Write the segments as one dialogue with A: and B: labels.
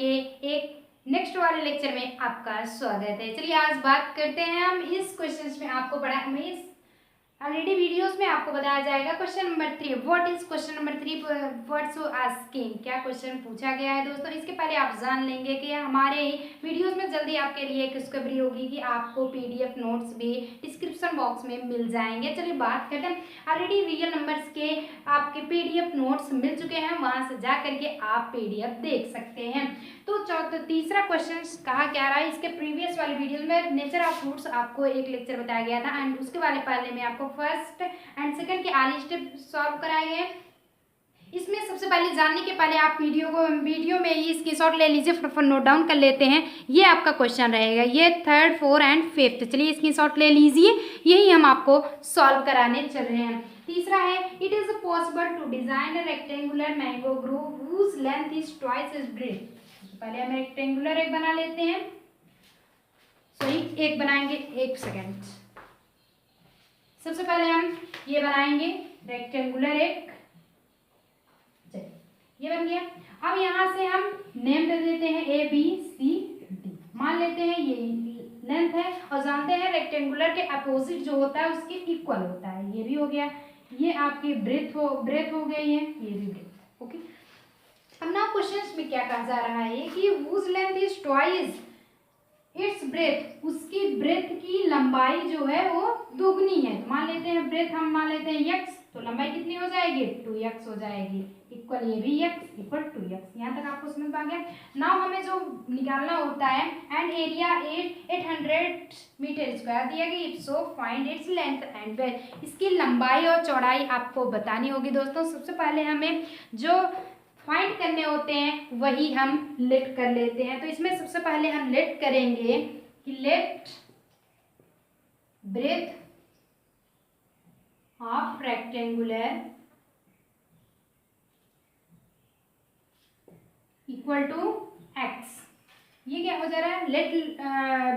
A: के एक नेक्स्ट वाले लेक्चर में आपका स्वागत है। चलिए आज बात करते हैं हम इस क्वेश्चन में आपको पढ़ा हमें इस ऑलरेडी वीडियोस में आपको बताया जाएगा। Question number 3, what is question number 3, what's asking, क्या क्वेश्चन पूछा गया है दोस्तों। इसके पहले आप जान लेंगे कि हमारे वीडियोस में जल्दी आपके लिए खुशखबरी होगी कि आपको पीडीएफ नोट्स भी डिस्क्रिप्शन बॉक्स में मिल जाएंगे। चलिए बात करते हैं, ऑलरेडी रियल नंबर्स के आपके पीडीएफ नोट्स मिल चुके हैं, वहां से जा करके आप पीडीएफ देख सकते हैं। तो तीसरा क्वेश्चन कहा क्या रहा है, इसके प्रीवियस वाले वीडियो में नेचर ऑफ फ्रूट्स आपको एक लेक्चर बताया गया था एंड उसके वाले पहले में आपको फर्स्ट एंड सेकंड के आली स्टेप सॉल्व कराए गए। इसमें सबसे पहले जानने के पहले आप वीडियो में ही स्क्रीनशॉट ले लीजिए, फटाफट नोट डाउन कर लेते हैं। ये आपका क्वेश्चन रहेगा, ये 3rd, 4th एंड 5th। चलिए स्क्रीनशॉट ले लीजिए, यही हम आपको सॉल्व कराने चल रहे हैं। तीसरा है, it is possible to design a rectangular mango grove whose length is twice is breadth. पहले हम रेक्टेंगुलर एक बना लेते हैं, एक बनाएंगे, एक सेकेंड। सबसे पहले हम ये बनाएंगे रेक्टेंगुलर एक, ये बन गया। अब यहाँ से हम नेम दे देते हैं ABCD, मान लेते हैं ये लेंथ है और जानते हैं रेक्टेंगुलर के अपोजिट जो होता है उसके इक्वल होता है। ये भी हो गया, ये आपकी ब्रेथ हो गई है, ये भी ब्रेथ। ओके, अब ना क्वेश्चन में क्या कहा जा रहा है कि whose length is twice its breadth, उसकी ब्रेथ की लंबाई जो है वो दोगुनी है। तो मान लेते हैं ब्रेथ, हम मान लेते हैं x, तो लंबाई कितनी हो जाएगी, 2x हो जाएगी, इक्वल ये भी x इक्वल 2x। यहाँ तक आपको समझ में आ गया। नाउ हमें जो निकालना होता है एंड एरिया 800 मीटर स्क्वायर दिया गया, so find its length and breadth. इसकी लंबाई और चौड़ाई आपको बतानी होगी दोस्तों। सबसे पहले हमें जो फाइंड करने होते हैं वही हम लेट कर लेते हैं। तो इसमें सबसे पहले हम लेट करेंगे कि let breadth of rectangular equal to x। ये क्या हो जा रहा है, let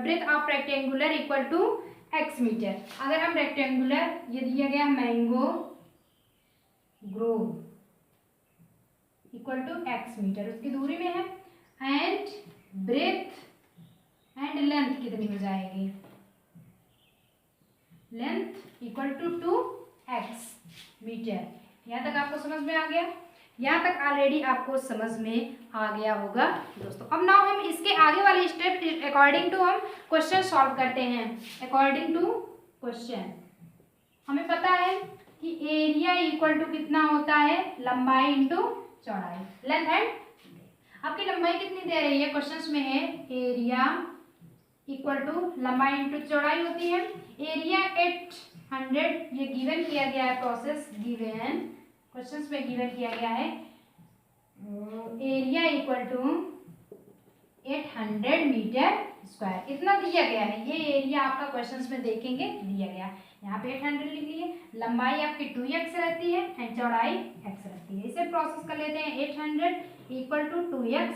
A: breadth of rectangular equal to x metre. अगर हम रेक्टेंगुलर, ये दिया गया mango grove equal to x metre, उसकी दूरी में है, एंड ब्रेथ एंड लेंथ कितनी हो जाएगी, length equal to 2x metre. यहाँ तक आपको समझ में आ गया, यहाँ तक ऑलरेडी आपको समझ में आ गया होगा दोस्तों। अब नाउ हम इसके आगे वाले स्टेप अकॉर्डिंग टू हम क्वेश्चन सॉल्व करते हैं। अकॉर्डिंग टू क्वेश्चन हमें पता है कि एरिया इक्वल टू कितना होता है, लंबाई इंटू चौड़ाई, लेंथ एंड। आपकी लंबाई कितनी दे रही है, क्वेश्चन में है एरिया इक्वल टू लंबाई इंटू चौड़ाई होती है। एरिया 800 ये गिवन किया गया है, प्रोसेस गिवन क्वेश्चन में गिवन किया गया है। Area equal to 800 metre square, इतना दिया गया है। ये एरिया आपका क्वेश्चन में देखेंगे दिया गया, यहाँ पे 800 लिख लिए। लंबाई आपकी 2x रहती है एंड चौड़ाई x रहती है। इसे प्रोसेस कर लेते हैं, 800 इक्वल टू 2x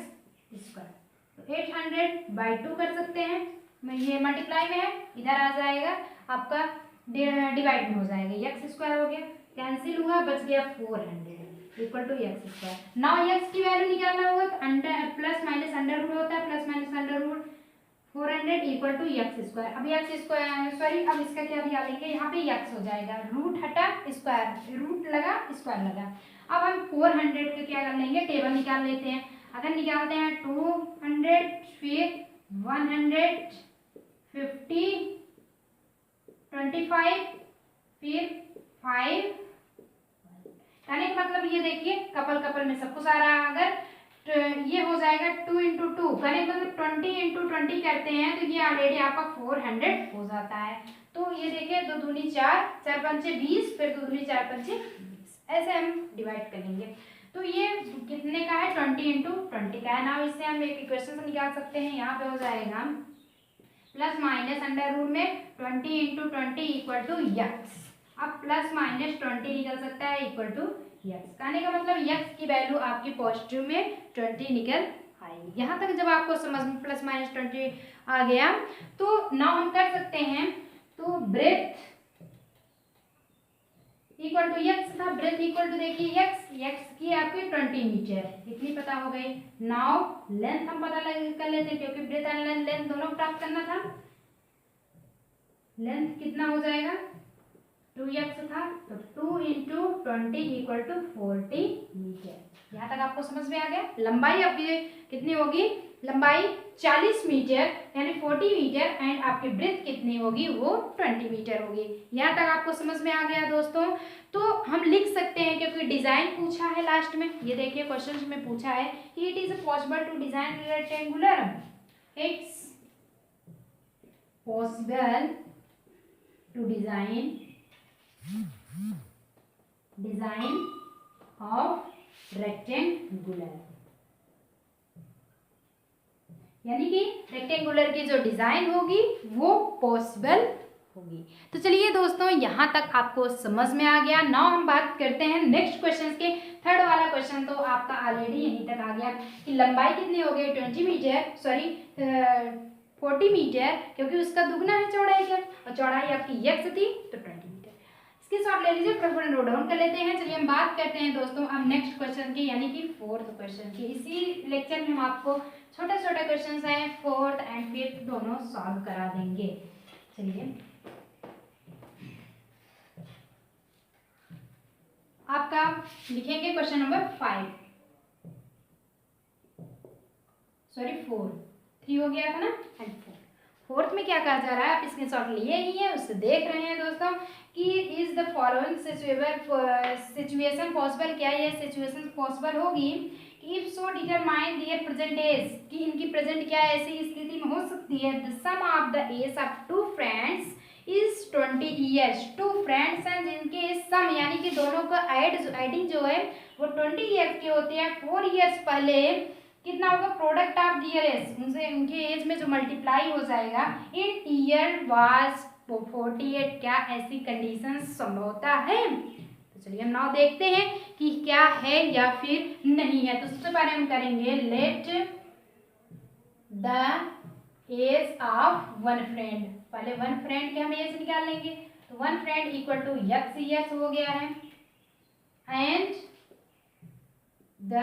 A: स्क्वायर। तो 800/2 कर सकते हैं, ये मल्टीप्लाई में है, इधर आ जाएगा आपका डिवाइड में हो जाएगा, x स्क्वायर हो गया, कैंसिल हुआ, बच गया 400 equal to x square. Now x की वैल्यू निकालना होगा तो under plus minus under root होता है, plus minus under root 400 equal to x square. अब x स्क्वायर सॉरी, अब इसका क्या भी लेंगे, यहाँ पे x हो जाएगा, रूट हटा स्क्वायर, रूट लगा स्क्वायर लगा। अब हम 400 का क्या कर लेंगे, टेबल निकाल लेते हैं। अगर निकालते हैं 200 फिर 150 25 फिर 5, यानी मतलब ये देखिए कपल में सब कुछ आ रहा है। अगर तो ये हो जाएगा 2 इंटू 2, यानी मतलब 20 इंटू 20 करते हैं तो ये ऑलरेडी आपका 400 हो जाता है। तो ये देखिए 2 दूनी 4, 4 पंचे 20, फिर 2 दूनी 4 पंचे 20, ऐसे हम डिवाइड करेंगे। तो ये कितने का है, 20 इंटू 20 का है ना। इससे हम एक इक्वेशन से निकाल सकते हैं, यहाँ पे हो जाएगा प्लस माइनस अंडर रूट में 20 इंटू 20 इक्वल टू x। अब प्लस माइनस 20 निकल सकता है इक्वल टू x, कहने का मतलब x की वैल्यू आपकी पॉजिटिव में 20 निकल आएगी। यहाँ तक जब आपको समझ में प्लस माइनस 20 आ गया तो नाउ हम कर सकते हैं, तो ब्रेथ इक्वल टू एक्स था, ब्रेथ इक्वल टू देखिए एक्स की आपकी 20 मीटर, इतनी पता हो गई। नाउ लेंथ हम पता कर लेते हैं, क्योंकि ब्रेथ एंड लेंथ दोनों प्राप्त करना था। लेंथ कितना हो जाएगा, 2x था, तो 2 इंटू 20 इक्वल टू 40 मीटर। यहाँ तक आपको समझ में आ गया। लंबाई आपकी कितनी होगी, लंबाई 40 मीटर यानी 40 मीटर, एंड आपकी ब्रेथ कितनी होगी, वो 20 मीटर होगी। यहाँ तक आपको समझ में आ गया दोस्तों। तो हम लिख सकते हैं, क्योंकि डिजाइन पूछा है लास्ट में, ये देखिए क्वेश्चन में पूछा है कि it is possible to design rectangular, it's possible to design of rectangular, यानी कि रेक्टेंगुलर की जो डिजाइन होगी वो पॉसिबल होगी। तो चलिए दोस्तों, यहाँ तक आपको समझ में आ गया। नाउ हम बात करते हैं नेक्स्ट क्वेश्चन के। थर्ड वाला क्वेश्चन तो आपका ऑलरेडी यहीं तक आ गया कि लंबाई कितनी हो गई, 20 मीटर, सॉरी 40 मीटर, क्योंकि उसका दुगना है चौड़ाई का, और चौड़ाई आपकी x थी तो 20 मीटर। इसके साथ ले लीजिए, फटाफट नोट डाउन कर लेते हैं। चलिए हम बात करते हैं दोस्तों अब नेक्स्ट क्वेश्चन की, यानी कि फोर्थ क्वेश्चन की। इसी लेक्चर में हम आपको छोटे छोटे क्वेश्चन हैं फोर्थ एंड फिफ्थ दोनों सॉल्व करा देंगे। चलिए आपका लिखेंगे क्वेश्चन नंबर 5, सॉरी 4, 3 हो गया था ना, एंड 4। फोर्थ में क्या कहा जा रहा है, आप स्क्रीनशॉट लिए ही है, उससे देख रहे हैं दोस्तों कि is the following situation possible, क्या ये सिचुएशन पॉसिबल होगी कि if so determine their present age, कि इनकी प्रेजेंट क्या ऐसी स्थिति में हो सकती है। The sum of the age of two friends is 20 years. Two friends हैं जिनके सम यानी कि दोनों का एडिंग जो है वो 20 ईयर्स के होते हैं। 4 ईयर्स पहले कितना होगा, प्रोडक्ट ऑफ दियर एज, उनसे उनके एज में जो मल्टीप्लाई हो जाएगा, इन ईयर वाज 48। क्या ऐसी कंडीशन संभवता है? तो चलिए हम नाउ देखते हैं कि क्या है या फिर नहीं है। तो सबसे पहले हम करेंगे let the age of one friend, पहले वन फ्रेंड के हम एज निकाल लेंगे। तो one friend equal to x years हो गया है, and the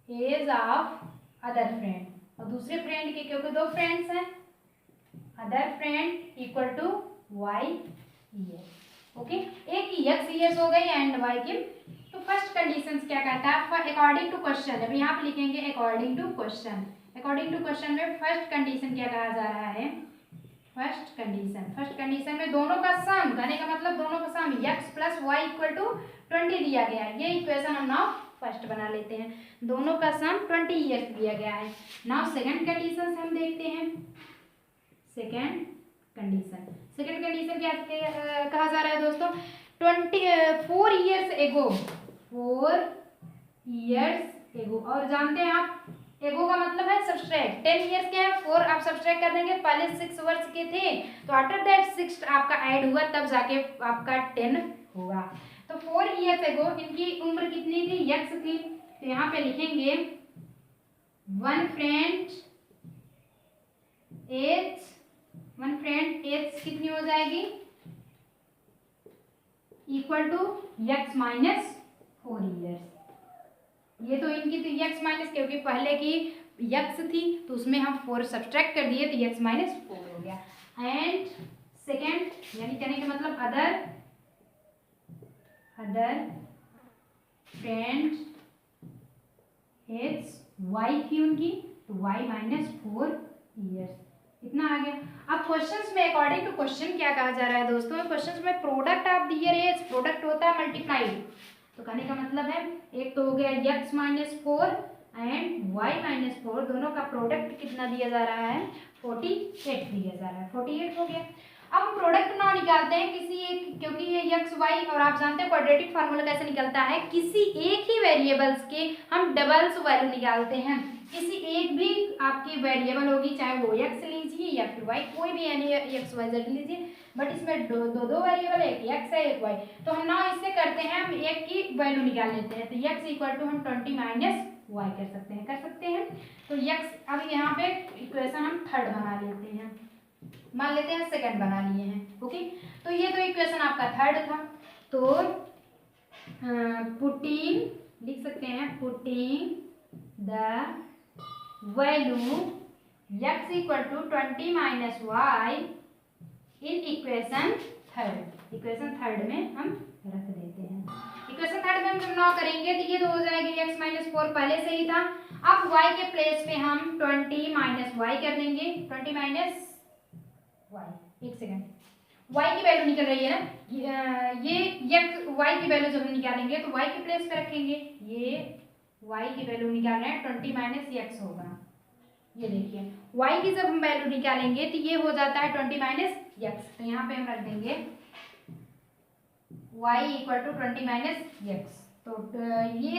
A: age of other friend, और दूसरे फ्रेंड के, क्योंकि 2 फ्रेंड्स हैं, other friend equal to y year. Okay, एक की x ईयर्स हो गई एंड y की। तो फर्स्ट कंडीशन क्या कहता है, अकॉर्डिंग टू क्वेश्चन, अभी यहाँ पे लिखेंगे according to question. According to question में फर्स्ट कंडीशन क्या कहा जा रहा है, फर्स्ट कंडीशन में दोनों का सम, कहने का मतलब दोनों का sum x plus y equal to 20 दिया गया है। ये इक्वेशन हम नाउ फर्स्ट बना लेते हैं, दोनों का सम 20 ईयर्स दिया गया है। नाउ सेकंड कंडीशन से हम देखते हैं। सेकंड कंडीशन क्या कहा जा रहा है दोस्तों, 4 ईयर्स एगो, 4 ईयर्स एगो, और जानते हैं आप एगो का मतलब है सब्सट्रैक्ट, 10 ईयर्स के हैं, 4 आप सब्सट्रैक्ट कर देंगे, पहले 6 वर्ष के थे, तो आफ्टर दैट 6 आपका ऐड हुआ, तब जाके आपका 10 होगा। तो 4 ईयर्स एगो इनकी उम्र कितनी थी, x थी। तो यहाँ पे लिखेंगे वन फ्रेंड एज कितनी हो जाएगी, equal to x minus 4 years. ये तो इनकी थी x माइनस, क्योंकि पहले की x थी तो उसमें हम 4 सब्सट्रैक्ट कर दिए तो x माइनस 4 हो गया। एंड सेकेंड यानी कहने का मतलब अदर फ्रेंड एज y थी उनकी, तो y माइनस 4 ईयर्स, इतना आ गया। अब क्वेश्चंस में अकॉर्डिंग टू क्वेश्चन क्या कहा जा रहा है दोस्तों, क्वेश्चंस में product of the year age, product होता है मल्टीप्लाइड, तो कहने का मतलब है एक तो हो गया x minus 4 and y minus 4, दोनों का प्रोडक्ट कितना दिया जा रहा है, 48 दिया जा रहा है, 48 हो गया। अब हम प्रोडक्ट ना निकालते हैं किसी एक, क्योंकि ये x y, और आप जानते हैं क्वाड्रेटिक फार्मूला कैसे निकलता है, किसी एक ही वेरिएबल्स के हम डबल्स वैल्यू निकालते हैं। किसी एक भी आपकी वेरिएबल होगी, चाहे वो x लीजिए या फिर y, कोई भी यानी x y z लीजिए, बट इसमें दो वेरिएबल है, एक x है एक y। तो हम ना इससे करते हैं, हम एक की वैल्यू निकाल लेते हैं, तो x इक्वल टू हम 20 माइनस y कर सकते हैं। तो x अब यहाँ पे इक्वेशन हम थर्ड बना लेते हैं, मान लेते हैं सेकंड बना लिए हैं। ओके, तो ये तो इक्वेशन आपका थर्ड था। तो पुटिंग लिख सकते हैं, putting the value x equal to 20 minus y in equation third. Equation third में हम रख देते हैं। इक्वेशन थर्ड में हम जब नौ करेंगे तो ये तो हो जाएगी x माइनस 4 पहले से ही था। अब y के प्लेस पे हम 20 माइनस वाई कर देंगे, 20 माइनस वाई, एक सेकेंड, y की वैल्यू निकल रही है ना, ये y की वैल्यू जब हम निकालेंगे तो y के प्लेस पे रखेंगे, ये y की वैल्यू निकाल रहे हैं 20 माइनस x होगा। ये देखिए y की जब हम वैल्यू निकालेंगे तो ये हो जाता है 20 माइनस x, तो यहाँ पे हम रख देंगे y equal to 20 minus x। तो ये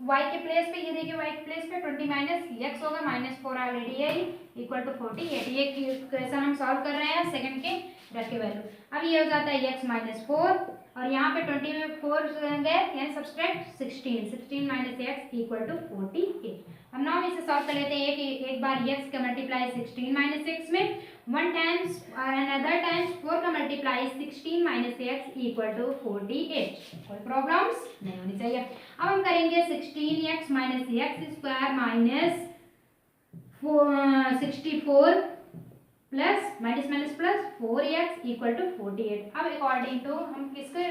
A: y के प्लेस पे, ये देखिए y के प्लेस पे 20 माइनस x होगा, -4 ऑलरेडी है इक्वल टू 48। ये क्वेश्चन हम सॉल्व कर रहे हैं सेकंड के रख के वैल्यू। अब ये हो जाता है x माइनस 4 और यहाँ पे 20 में 4 गए यानी subtract 16 minus x equal to 48। हम नाउ इसे सॉल्व कर लेते हैं। एक बार x का मल्टीप्लाई 16 माइनस x में, वन टाइम्स अनदर टाइम्स 4 का multiply 16 minus x equal to 48। कोई प्रॉब्लम्स नहीं होनी चाहिए। अब हम करेंगे 16x minus x square minus 64 plus minus minus plus 4x equal to 48। अब अकॉर्डिंग टू हम किसके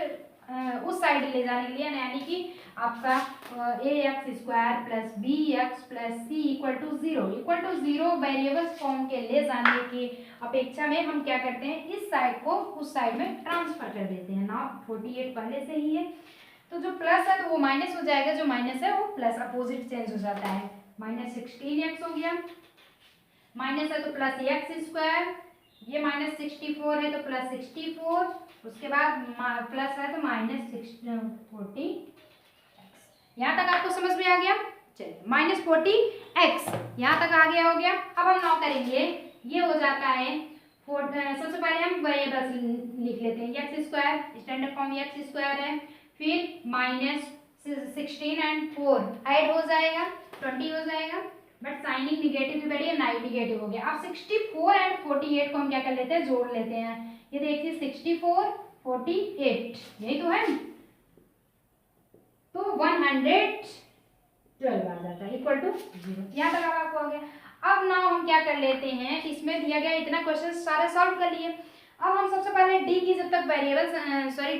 A: उस साइड ले जाने के लिए, यानी कि आपका ax square plus bx plus c equal to 0 variables form के ले जाने की अपेक्षा में हम क्या करते हैं, इस साइड को उस साइड में ट्रांसफर कर देते हैं ना। 48 पहले से ही है तो जो प्लस है तो वो माइनस हो जाएगा, जो माइनस है वो प्लस, अपोजिट चेंज हो जाता है। माइनस 16x हो गया, माइनस है तो प्लस एक्स स्क्वायर, ये माइनस 64 है तो प्लस 64, उसके बाद प्लस है तो माइनस 40। यहाँ तक आपको समझ में आ गया? चलिए माइनस 40x यहाँ तक आ गया, हो गया। अब हम नौ करेंगे, ये हो जाता है सबसे पहले हम वेरिएबल्स लिख लेते हैं। X square standard form x square है, फिर माइनस 16 एंड 4 ऐड हो जाएगा 20 हो जाएगा, बट साइनिंग निगेटिव भी बढ़ी है, नेगेटिव हो गया। अब 64 एंड 48 को हम क्या कर लेते हैं, जोड़ लेते हैं। ये देखिए 64 48 यही तो है, तो 112 आ जाता है इक्वल टू 0। यहाँ तक आपको हो गया। अब ना हम क्या कर लेते हैं, इसमें दिया गया इतना क्वेश्चन सारे सॉल्व कर लिए। अब हम सबसे पहले डी की जब तक वेरिएबल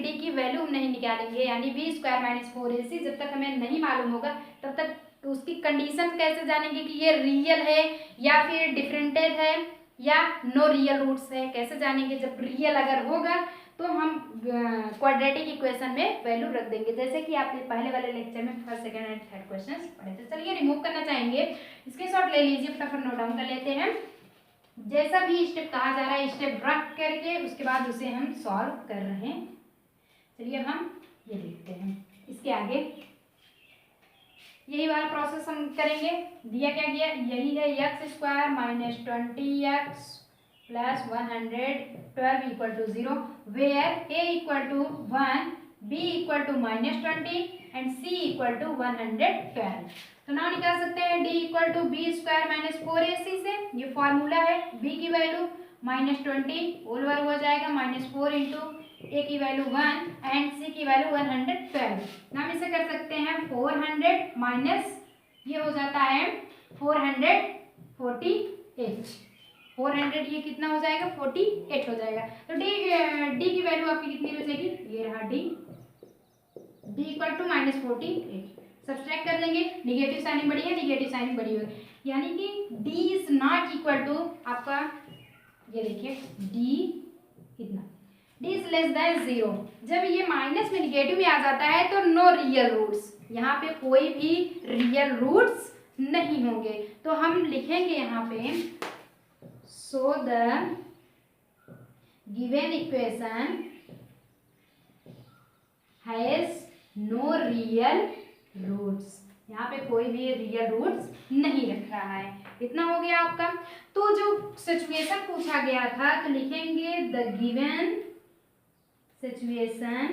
A: डी की वैल्यू हम नहीं निकालेंगे, यानी बी स्क्वायर माइनस 4ac जब तक हमें नहीं मालूम होगा तब तक तो उसकी कंडीशन कैसे जानेंगे कि ये रियल है या फिर डिफरेंटेड है या नो रियल रूट्स है, कैसे जानेंगे? जब रियल अगर होगा तो हम क्वाड्रेटिक इक्वेशन में वैल्यू रख देंगे, जैसे कि आपने पहले वाले लेक्चर में first second and third questions पढ़े थे। चलिए रिमूव करना चाहेंगे, स्क्रीनशॉट ले लीजिए, फटाफट नोट डाउन कर लेते हैं। जैसा भी स्टेप कहा जा रहा है स्टेप रख करके उसके बाद उसे हम सॉल्व कर रहे हैं। चलिए अब हम ये देखते हैं, इसके आगे यही वाला प्रोसेस हम करेंगे। दिया क्या गया, यही है x square minus 20x plus 112 equal to 0, where a equal to 1, b equal to -20 and c equal to 112। तो नाउ निकाल सकते हैं d equal to b square minus 4ac से, ये फॉर्मूला है। b की वैल्यू -20 होल वर्ग हो जाएगा, -4 इंटू a की वैल्यू 1 एंड c की वैल्यू 112। हम इसे कर सकते हैं 400 माइनस ये हो जाता है 448, 400 ये कितना हो जाएगा 48 हो जाएगा। तो डी की वैल्यू आपकी कितनी बचेगी, ये रहा डी इक्वल टू -48। सब्सट्रैक्ट कर देंगे, निगेटिव साइनिंग बढ़ी है, निगेटिव साइनिंग बढ़ी होगी, यानी कि D is not equal to आपका, ये देखिए डी कितना, डी इज लेस देन 0। जब ये माइनस में निगेटिव में आ जाता है तो नो रियल रूट्स, यहाँ पे कोई भी रियल रूट्स नहीं होंगे। तो हम लिखेंगे यहाँ पे so the given equation has no real roots, यहाँ पे कोई भी रियल रूट्स नहीं रख रहा है। इतना हो गया आपका। तो जो सिचुएशन पूछा गया था तो लिखेंगे द गिवन सिचुएशन,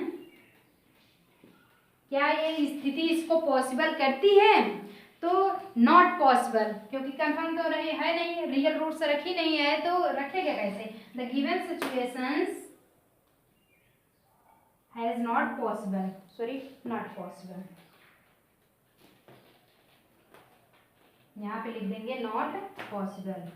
A: क्या ये स्थिति इसको पॉसिबल करती है? तो नॉट पॉसिबल, क्योंकि कंफर्म तो रहे है नहीं, रियल रूट्स रखी नहीं है तो रखेगा कैसे? The given situations as not possible, sorry not possible, यहाँ पे लिख देंगे नॉट पॉसिबल।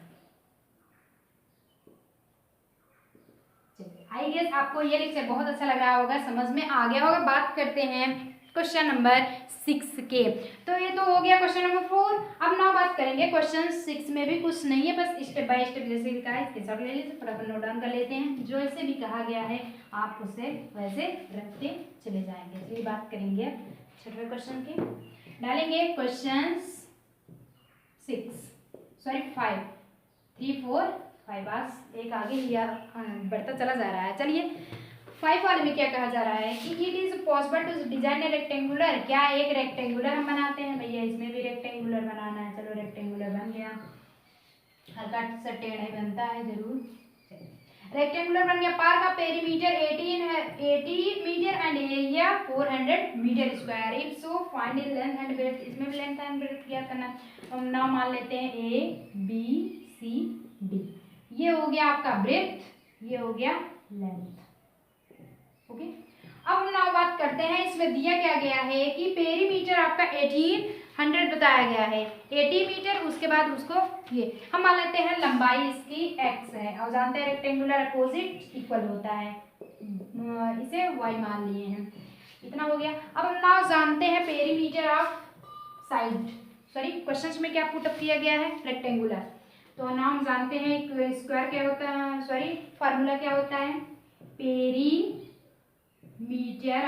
A: आई गेस आपको ये लेक्चर बहुत अच्छा लग रहा होगा, समझ में आ गया होगा। बात करते हैं क्वेश्चन नंबर 6 के। तो ये तो हो गया क्वेश्चन नंबर 4। अब ना बात करेंगे क्वेश्चन 6 में भी कुछ नहीं है, बस स्टेप बाय स्टेप जैसे भी कहा इसके शॉर्ट ले लीजिए, फटाफट नोट डाउन कर लेते हैं। जो ऐसे भी कहा गया है आप उसे वैसे रखते चले जाएंगे। चलिए बात करेंगे छठवें क्वेश्चन की। डालेंगे क्वेश्चन 5 3 4 5, आज एक आगे लिया बढ़ता चला जा रहा है। चलिए 5 वाले में क्या कहा जा रहा है कि it is possible to design a rectangular, क्या एक रेक्टेंगुलर हम बनाते हैं। भैया इसमें भी रेक्टेंगुलर बनाना है, चलो रेक्टेंगुलर बन गया, हल्का सा टेढ़ा ही बनता है जरूर। रेक्टेंगुलर बन गया, पार्क का perimeter 80 metre and area 400 metre square. If so find length and breadth, इसमें भी लेंथ एंड ब्रेड्थ क्या करना, हम नाम मान लेते हैं A B C D। ये हो गया आपका ब्रेड्थ, ये हो गया लेंथ। ओके, अब हम नाउ बात करते हैं, इसमें दिया क्या गया है कि पेरीमीटर आपका 1800 बताया गया है, 80 मीटर, उसके बाद उसको ये हम मान लेते हैं लंबाई इसकी x है, और जानते हैं रेक्टेंगुलर अपोजिट इक्वल होता है, इसे y मान लिए हैं, इतना हो गया। अब हम नाउ जानते हैं perimeter of side, sorry questions में क्या पुट अप किया गया है रेक्टेंगुलर, तो नाउ हम जानते हैं स्क्वायर क्या होता है, सॉरी फार्मूला क्या होता है, perimeter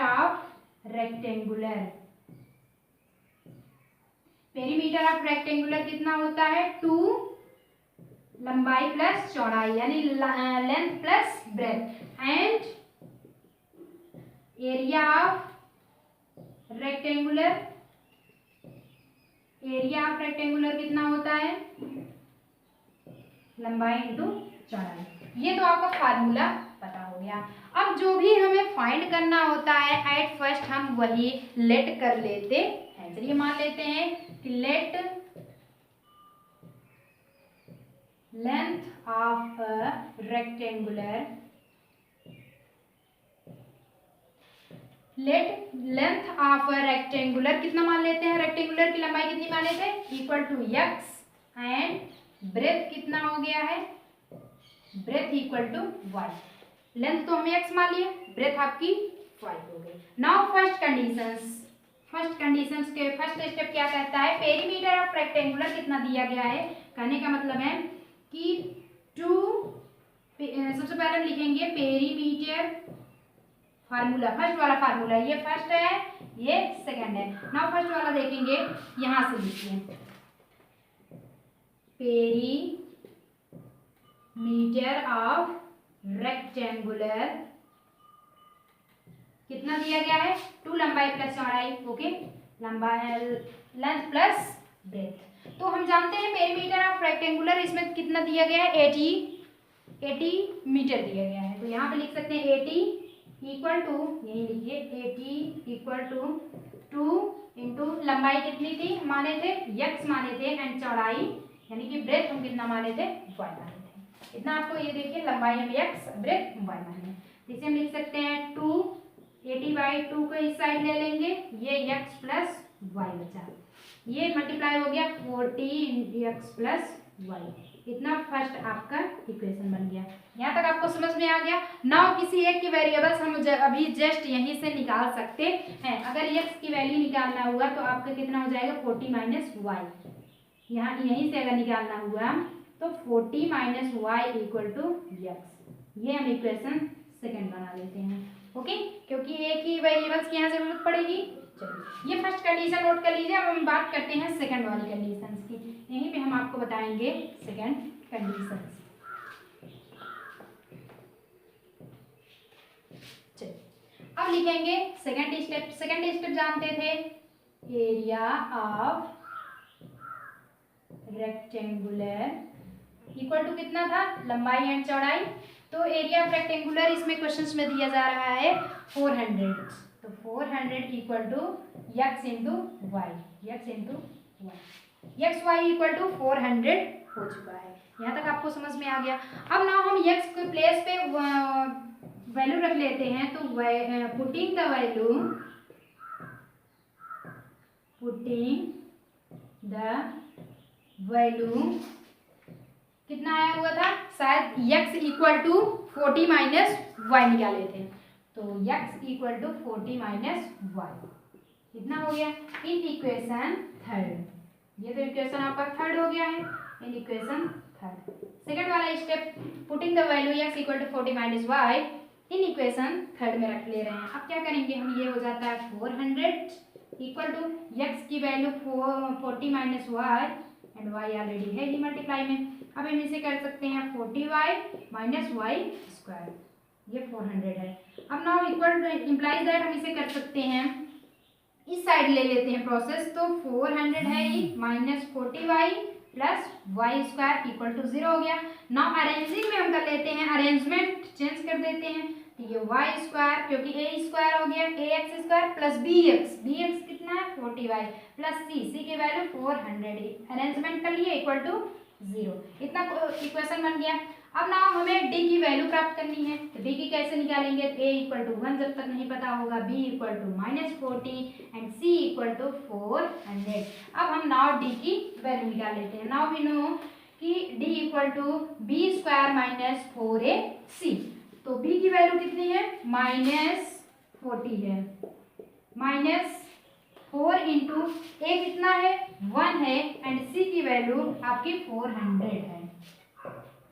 A: of rectangular. Perimeter of rectangular कितना होता है, 2 लंबाई प्लस चौड़ाई यानी length plus breadth, and area of rectangular, area of rectangular कितना होता है, लंबाई इंटू चौड़ाई। ये तो आपका फार्मूला पता हो गया। अब जो भी हमें फाइंड करना होता है एट फर्स्ट हम वही लेट कर लेते हैं। चलिए मान लेते हैं कि late length of a rectangular, late length of a rectangular कितना मान लेते हैं, रेक्टेंगुलर की लंबाई कितनी मान लेते हैं, equal to x and breadth कितना हो गया है, breadth equal to y। Length तो हमें x मान लिए, ब्रेथ आपकी 5 हो गई। नाउ फर्स्ट कंडीशंस के फर्स्ट स्टेप क्या कहता है, पेरीमीटर ऑफ रेक्टेंगुलर कितना दिया गया है, कहने का मतलब है कि 2, सबसे पहले हम लिखेंगे पेरीमीटर फार्मूला, फर्स्ट वाला फार्मूला, ये फर्स्ट है ये सेकंड है। नाउ फर्स्ट वाला देखेंगे, यहां से लिखिए पेरीमीटर ऑफ रेक्टेंगुलर कितना दिया गया है, 2 लंबाई प्लस चौड़ाई, ओके, लंबाई लेंथ प्लस ब्रेथ। तो हम जानते हैं पेरीमीटर ऑफ रेक्टेंगुलर इसमें कितना दिया गया है, 80 मीटर दिया गया है, तो यहाँ पे लिख सकते हैं 80 इक्वल टू, यही लिखिए 80 इक्वल टू 2 इंटू लंबाई कितनी थी माने थे, x माने थे, एंड चौड़ाई यानी कि ब्रेथ हम कितना माने थे, y माने थे। इतना आपको ये देखिए लंबाई हम x, ब्रेथ y माने, इसे हम लिख सकते हैं 2 80/2 को इस साइड ले लेंगे, ये x प्लस y बचा, ये मल्टीप्लाई हो गया 40 x प्लस y। इतना फर्स्ट आपका इक्वेशन बन गया। यहाँ तक आपको समझ में आ गया। नाउ किसी एक की वेरिएबल्स हम अभी जस्ट यहीं से निकाल सकते हैं। अगर x की वैल्यू निकालना हुआ तो आपका कितना हो जाएगा, 40 माइनस वाई, यहाँ यहीं से अगर निकालना हुआ तो 40 minus y equal to x. ये हम इक्वेशन सेकेंड बना लेते हैं, ओके, क्योंकि एक ही वेरिएबल्स की यहाँ जरूरत पड़ेगी। चलिए ये फर्स्ट कंडीशन नोट कर लीजिए। अब हम बात करते हैं सेकंड वाली कंडीशंस की, यहीं पे हम आपको बताएंगे सेकंड कंडीशंस। चलिए अब लिखेंगे सेकंड स्टेप। सेकंड स्टेप जानते थे, area of rectangular equal to कितना था, लंबाई एंड चौड़ाई। तो एरिया ऑफ रेक्टेंगुलर इसमें क्वेश्चंस में दिया जा रहा है 400, तो 400 equal to x into y, x into y, x y equal to 400 हो चुका है। यहाँ तक आपको समझ में आ गया। अब ना हम x के प्लेस पे वैल्यू रख लेते हैं, तो पुटिंग द वैल्यू कितना आया हुआ था, शायद x equal to 40 minus y निकाले थे, तो x equal to 40 minus y कितना हो गया इन इक्वेशन थर्ड। ये तो इक्वेशन आपका थर्ड हो गया है इन इक्वेशन थर्ड। सेकंड वाला स्टेप, putting the value x equal to 40 minus y in equation third में रख ले रहे हैं। अब क्या करेंगे हम, ये हो जाता है 400 इक्वल टू x की value 40 minus y and y already है ही मल्टीप्लाई में। अब हम इसे कर सकते हैं 40y माइनस वाई स्क्वायर, ये 400 है। अब नाउ इक्वल इम्प्लाइज दैट हम इसे कर सकते हैं, इस साइड ले लेते हैं प्रोसेस, तो 400 है ये minus 40y plus y square equal to 0 हो गया। नाउ अरेंजिंग में हम कर लेते हैं, अरेंजमेंट चेंज कर देते हैं, तो ये वाई स्क्वायर क्योंकि ए स्क्वायर हो गया a x square plus b x कितना है 40y प्लस सी की वैल्यू 400 अरेंजमेंट कर लिए इक्वल टू 0, इतना इक्वेशन बन गया। अब ना हमें डी की वैल्यू प्राप्त करनी है, तो डी की कैसे निकालेंगे, ए इक्वल टू 1 जब तक नहीं पता होगा, b equal to -40 and c equal to 400। अब हम नाउ डी की वैल्यू निकाल लेते हैं। नाउ वी नो कि d equal to b square minus 4ac, तो बी की वैल्यू कितनी है -40 है, -4 इंटू ए कितना है 1 है एंड सी की वैल्यू आपकी 400 है,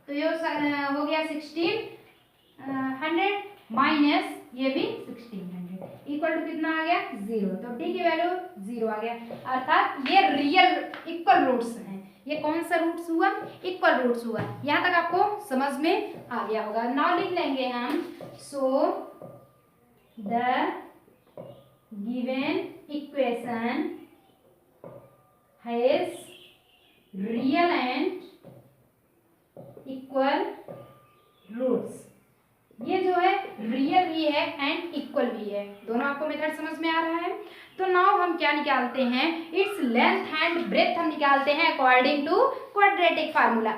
A: तो ये हो गया 1600 माइनस ये भी 1600 इक्वल टू कितना आ गया 0, तो डी की वैल्यू 0 आ गया, अर्थात ये रियल इक्वल रूट्स हैं। ये कौन सा रूट्स हुआ, इक्वल रूट्स हुआ। यहाँ तक आपको समझ में आ गया होगा। नाउ लिख लेंगे हम, so the given equation has real and equal roots. ये जो है रियल भी है एंड इक्वल भी है, दोनों आपको मेथड समझ में आ रहा है। तो नाउ हम क्या निकालते हैं, इट्स लेंथ एंड ब्रेथ हम निकालते हैं अकॉर्डिंग टू क्वाड्रेटिक फार्मूला।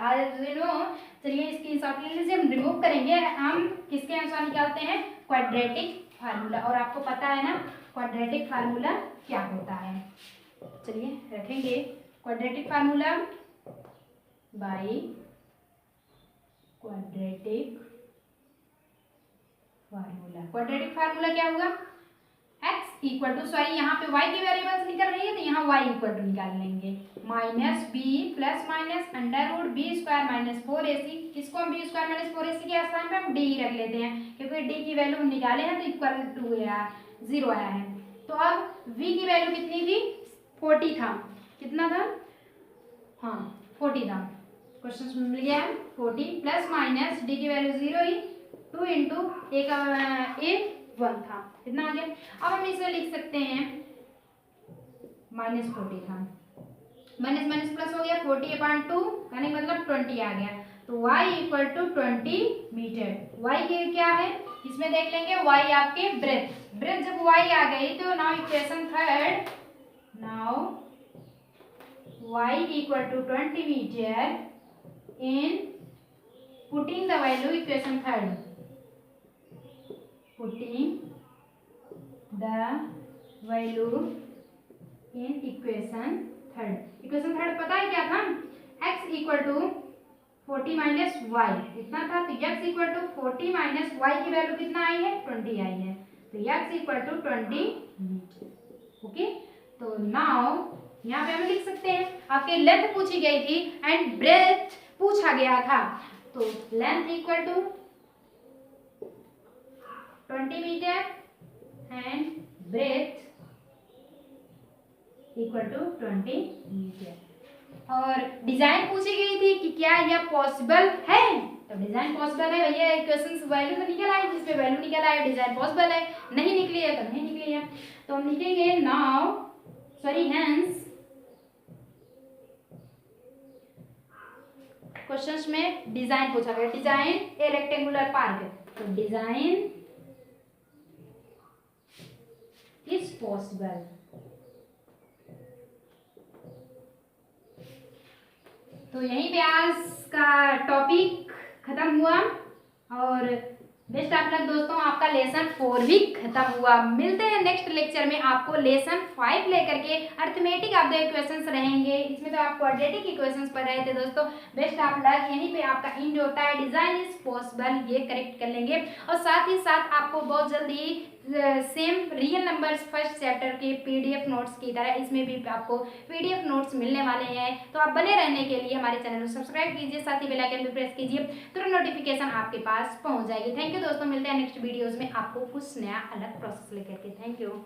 A: चलिए इसकी शॉर्ट ले लीजिए, हम रिमूव करेंगे, हम किसके अनुसार निकालते हैं क्वाड्रेटिक फार्मूला, और आपको पता है ना क्वाड्रेटिक फार्मूला क्या होता है। चलिए रखेंगे quadratic formula by quadratic formula क्या होगा, x इक्वल टू, सॉरी यहाँ पे y की वेरिएबल्स निकल रही है तो यहाँ y इक्वल टू निकाल लेंगे, minus b plus minus under root b square minus 4ac, इसको हम बी स्क्वायर माइनस 4ac के स्थान पे हम डी रख लेते हैं क्योंकि डी की वैल्यू हम निकाले हैं तो इक्वल टू 0 आया है। तो अब v की वैल्यू कितनी थी 40 था, कितना था, हाँ 40 था, क्वेश्चन मिल गया है 40 प्लस माइनस डी की वैल्यू 0 ही 2 इंटू ए का ए 1 था, कितना आ गया। अब हम इसे लिख सकते हैं -40 था, माइनस माइनस प्लस हो गया 40/2 यानी मतलब 20 आ गया, तो y equal to 20 metre. y के क्या है इसमें देख लेंगे, y आपके ब्रेथ जब y आ गई तो now equation third, now y equal to 20 metre in putting the value equation third, putting the value in equation third। Equation third पता है क्या था, x equal to 40 minus y इतना था, तो x equal to 40 minus y की value कितना आई है 20 आई है, तो x equal to 20 metre. Okay, तो नाउ यहाँ पे हम लिख सकते हैं, आपके लेंथ पूछी गई थी एंड ब्रेथ पूछा गया था, तो length equal to 20 metre and breadth equal to 20 metre. और डिजाइन पूछी गई थी कि क्या यह पॉसिबल है, तो डिजाइन पॉसिबल है भैया, इक्वेशन वैल्यू तो निकल आई, जिसपे वैल्यू निकल आया डिजाइन पॉसिबल है, नहीं निकली है तो नहीं निकली है, तो हम लिखेंगे नाउ सॉरी हेंस क्वेश्चंस में डिजाइन पूछा गया, डिजाइन ए रेक्टेंगुलर पार्क, तो डिजाइन इज पॉसिबल। तो यहीं पे आज का टॉपिक खत्म हुआ, और बेस्ट ऑफ लक दोस्तों, आपका लेसन 4 भी खत्म हुआ। मिलते हैं नेक्स्ट लेक्चर में, आपको लेसन 5 लेकर के अर्थमेटिक ऑफ द इक्वेशंस रहेंगे। इसमें तो आप क्वाड्रेटिक इक्वेशंस पढ़ रहे थे दोस्तों। बेस्ट ऑफ लक, यहीं पे आपका इंड होता है, डिजाइन इज पॉसिबल, ये करेक्ट कर लेंगे। और साथ ही साथ आपको बहुत जल्दी same real numbers first chapter के पीडीएफ नोट्स की तरह इसमें भी आपको पीडीएफ नोट्स मिलने वाले हैं। तो आप बने रहने के लिए हमारे चैनल को सब्सक्राइब कीजिए, साथ ही बेल आइकन भी प्रेस कीजिए, तुरंत नोटिफिकेशन आपके पास पहुंच जाएगी। थैंक यू दोस्तों, मिलते हैं नेक्स्ट वीडियोस में आपको कुछ नया अलग प्रोसेस लेकर के। Thank you.